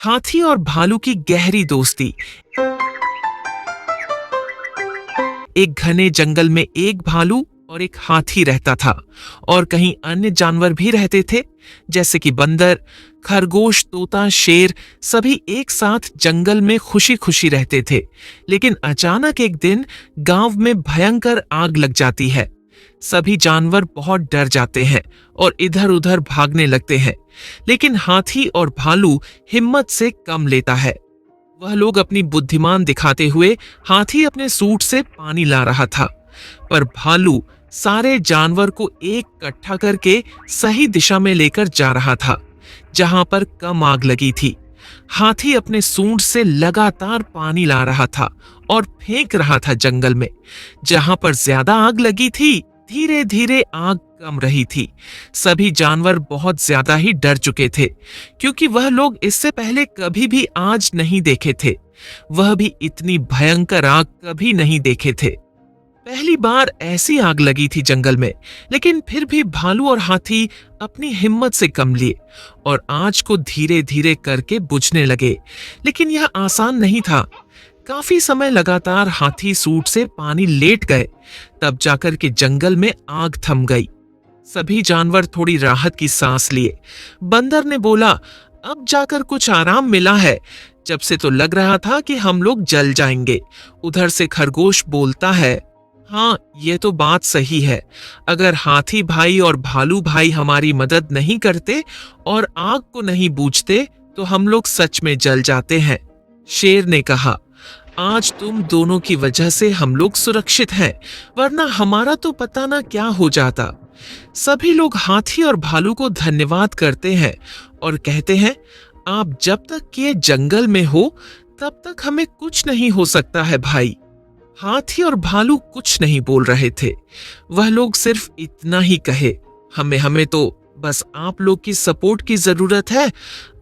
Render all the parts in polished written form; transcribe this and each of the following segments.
हाथी और भालू की गहरी दोस्ती। एक घने जंगल में एक भालू और एक हाथी रहता था और कहीं अन्य जानवर भी रहते थे, जैसे कि बंदर, खरगोश, तोता, शेर। सभी एक साथ जंगल में खुशी खुशी रहते थे। लेकिन अचानक एक दिन गांव में भयंकर आग लग जाती है। सभी जानवर बहुत डर जाते हैं और इधर उधर भागने लगते हैं। लेकिन हाथी और भालू हिम्मत से कम लेता है। वह लोग अपनी बुद्धिमान दिखाते हुए हाथी अपने सूट से पानी ला रहा था, पर भालू सारे जानवर को एक इकट्ठा करके सही दिशा में लेकर जा रहा था, जहां पर कम आग लगी थी। हाथी अपने सूंड से लगातार पानी ला रहा था और फेंक रहा था जंगल में। जहां पर ज्यादा आग लगी थी, धीरे धीरे आग कम रही थी। सभी जानवर बहुत ज्यादा ही डर चुके थे, क्योंकि वह लोग इससे पहले कभी भी आग नहीं देखे थे। वह भी इतनी भयंकर आग कभी नहीं देखे थे। पहली बार ऐसी आग लगी थी जंगल में। लेकिन फिर भी भालू और हाथी अपनी हिम्मत से कम लिए और आग को धीरे धीरे करके बुझने लगे। लेकिन यह आसान नहीं था। काफी समय लगातार हाथी सूट से पानी लेट गए, तब जाकर के जंगल में आग थम गई। सभी जानवर थोड़ी राहत की सांस लिए। बंदर ने बोला, अब जाकर कुछ आराम मिला है। जब से तो लग रहा था कि हम लोग जल जाएंगे। उधर से खरगोश बोलता है, हाँ, ये तो बात सही है। अगर हाथी भाई और भालू भाई हमारी मदद नहीं करते और आग को नहीं बूझते तो हम लोग सच में जल जाते हैं। शेर ने कहा, आज तुम दोनों की वजह से हम लोग सुरक्षित हैं, वरना हमारा तो पता ना क्या हो जाता। सभी लोग हाथी और भालू को धन्यवाद करते हैं और कहते हैं, आप जब तक ये जंगल में हो तब तक हमें कुछ नहीं हो सकता है भाई। हाथी और भालू कुछ नहीं बोल रहे थे। वह लोग सिर्फ इतना ही कहे, हमें तो बस आप लोग की सपोर्ट की जरूरत है।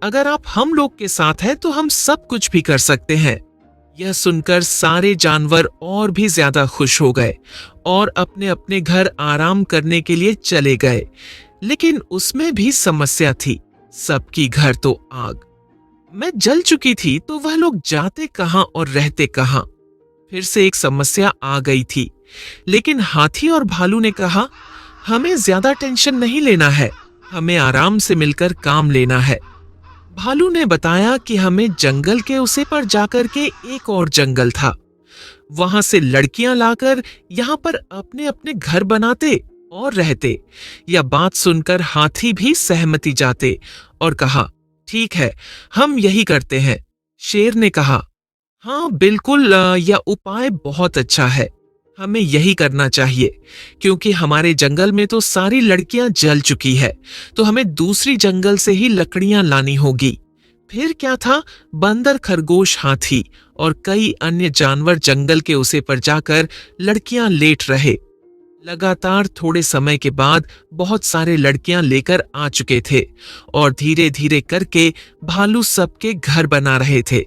अगर आप हम लोग के साथ हैं तो हम सब कुछ भी कर सकते हैं। यह सुनकर सारे जानवर और भी ज्यादा खुश हो गए और अपने अपने घर आराम करने के लिए चले गए। लेकिन उसमें भी समस्या थी। सबकी घर तो आग में जल चुकी थी, तो वह लोग जाते कहां और रहते कहां। फिर से एक समस्या आ गई थी। लेकिन हाथी और भालू ने कहा, हमें ज्यादा टेंशन नहीं लेना है, हमें आराम से मिलकर काम लेना है। भालू ने बताया कि हमें जंगल के उसे पर जाकर के एक और जंगल था, वहां से लड़कियां लाकर यहाँ पर अपने अपने घर बनाते और रहते। यह बात सुनकर हाथी भी सहमति जाते और कहा, ठीक है, हम यही करते हैं। शेर ने कहा, हाँ बिल्कुल, यह उपाय बहुत अच्छा है, हमें यही करना चाहिए। क्योंकि हमारे जंगल में तो सारी लड़कियां जल चुकी है, तो हमें दूसरी जंगल से ही लकड़ियां लानी होगी। फिर क्या था, बंदर, खरगोश, हाथी और कई अन्य जानवर जंगल के उसे पर जाकर लड़कियां लेट रहे। लगातार थोड़े समय के बाद बहुत सारे लड़कियां लेकर आ चुके थे और धीरे धीरे करके भालू सबके घर बना रहे थे।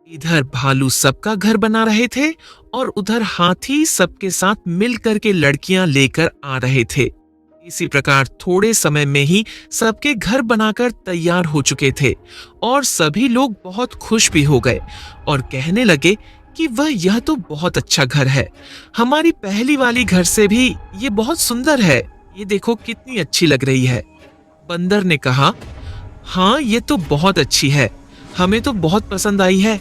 इधर भालू सबका घर बना रहे थे और उधर हाथी सबके साथ मिलकर के लड़कियां लेकर आ रहे थे। इसी प्रकार थोड़े समय में ही सबके घर बनाकर तैयार हो चुके थे और सभी लोग बहुत खुश भी हो गए और कहने लगे कि यह तो बहुत अच्छा घर है, हमारी पहली वाली घर से भी ये बहुत सुंदर है, ये देखो कितनी अच्छी लग रही है। बंदर ने कहा, हाँ ये तो बहुत अच्छी है, हमें तो बहुत पसंद आई है।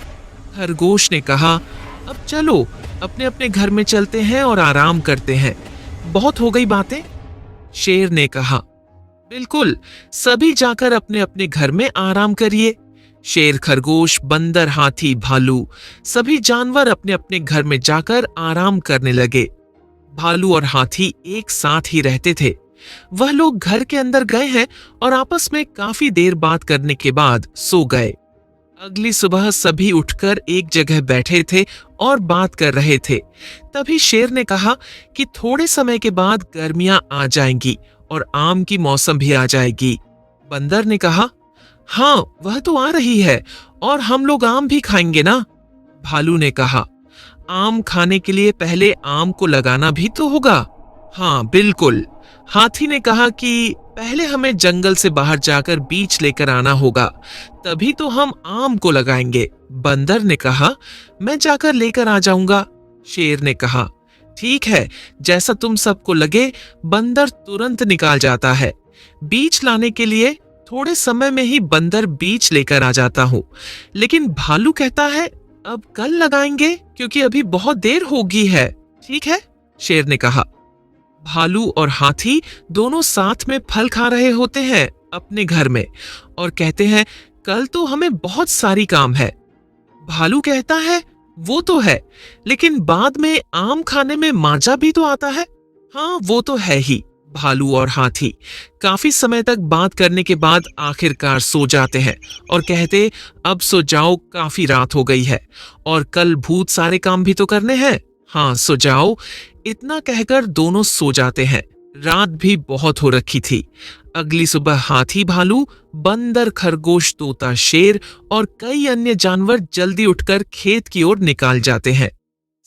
खरगोश ने कहा, अब चलो अपने अपने घर में चलते हैं और आराम करते हैं, बहुत हो गई बातें। शेर ने कहा, बिल्कुल, सभी जाकर अपने अपने घर में आराम करिए। शेर, खरगोश, बंदर, हाथी, भालू सभी जानवर अपने अपने घर में जाकर आराम करने लगे। भालू और हाथी एक साथ ही रहते थे। वह लोग घर के अंदर गए हैं और आपस में काफी देर बात करने के बाद सो गए। अगली सुबह सभी उठकर एक जगह बैठे थे और बात कर रहे थे। तभी शेर ने कहा कि थोड़े समय के बाद गर्मियां आ जाएंगी और आम की मौसम भी आ जाएगी। बंदर ने कहा, हाँ वह तो आ रही है और हम लोग आम भी खाएंगे ना। भालू ने कहा, आम खाने के लिए पहले आम को लगाना भी तो होगा। हाँ बिल्कुल। हाथी ने कहा कि पहले हमें जंगल से बाहर जाकर बीज लेकर आना होगा, तभी तो हम आम को लगाएंगे। बंदर ने कहा, मैं जाकर लेकर आ जाऊंगा। शेर ने कहा, ठीक है, जैसा तुम सबको लगे। बंदर तुरंत निकाल जाता है। बीज लाने के लिए थोड़े समय में ही बंदर बीज लेकर आ जाता हूँ। लेकिन भालू कहता है, अब कल लगाएंगे क्योंकि अभी बहुत देर होगी है। ठीक है, शेर ने कहा। भालू और हाथी दोनों साथ में फल खा रहे होते हैं अपने घर में और कहते हैं, कल तो हमें बहुत सारी काम है। भालू कहता है, वो तो है, लेकिन बाद में आम खाने में मजा भी तो आता है। हाँ, वो तो है ही। भालू और हाथी काफी समय तक बात करने के बाद आखिरकार सो जाते हैं और कहते, अब सो जाओ, काफी रात हो गई है और कल बहुत सारे काम भी तो करने हैं। हाँ, सो जाओ। इतना कहकर दोनों सो जाते हैं। रात भी बहुत हो रखी थी। अगली सुबह हाथी, भालू, बंदर, खरगोश, तोता, शेर और कई अन्य जानवर जल्दी उठकर खेत की ओर निकाल जाते हैं।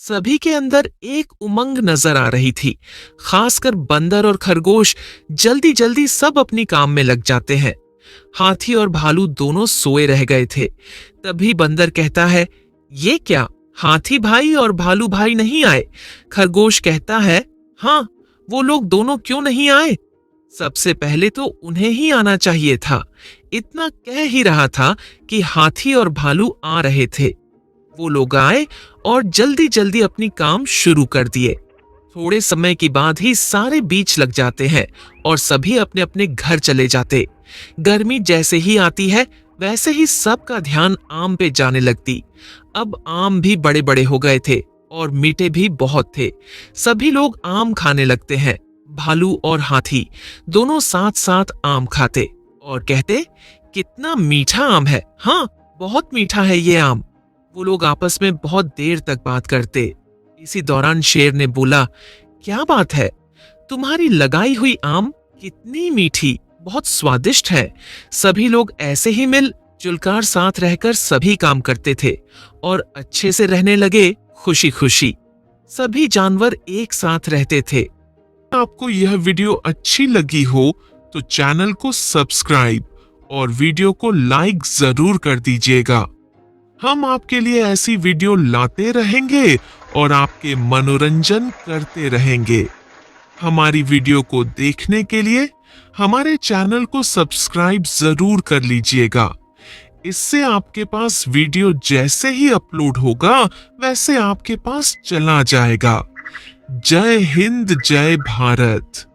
सभी के अंदर एक उमंग नजर आ रही थी। खासकर बंदर और खरगोश जल्दी जल्दी सब अपनी काम में लग जाते हैं। हाथी और भालू दोनों सोए रह गए थे। तभी बंदर कहता है, ये क्या, हाथी भाई और भालू भाई नहीं आए? खरगोश कहता है, हाँ, वो लोग दोनों क्यों नहीं आए? सबसे पहले तो उन्हें ही आना चाहिए था। इतना कह ही रहा था कि हाथी और भालू आ रहे थे। वो लोग आए और जल्दी जल्दी अपनी काम शुरू कर दिए। थोड़े समय के बाद ही सारे बीज लग जाते हैं और सभी अपने अपने घर चले जाते। गर्मी जैसे ही आती है वैसे ही सबका ध्यान आम पे जाने लगती। अब आम भी बड़े बड़े हो गए थे और मीठे भी बहुत थे। सभी लोग आम खाने लगते हैं। भालू और हाथी दोनों साथ साथ आम खाते और कहते, कितना मीठा आम है। हाँ, बहुत मीठा है ये आम। वो लोग आपस में बहुत देर तक बात करते। इसी दौरान शेर ने बोला, क्या बात है, तुम्हारी लगाई हुई आम कितनी मीठी, बहुत स्वादिष्ट है। सभी लोग ऐसे ही मिल जुलकर साथ रहकर सभी काम करते थे और अच्छे से रहने लगे, खुशी खुशी। सभी जानवर एक साथ रहते थे। आपको यह वीडियो अच्छी लगी हो तो चैनल को सब्सक्राइब और वीडियो को लाइक जरूर कर दीजिएगा। हम आपके लिए ऐसी वीडियो लाते रहेंगे और आपके मनोरंजन करते रहेंगे। हमारी वीडियो को देखने के लिए हमारे चैनल को सब्सक्राइब जरूर कर लीजिएगा। इससे आपके पास वीडियो जैसे ही अपलोड होगा वैसे आपके पास चला जाएगा। जय हिंद, जय भारत।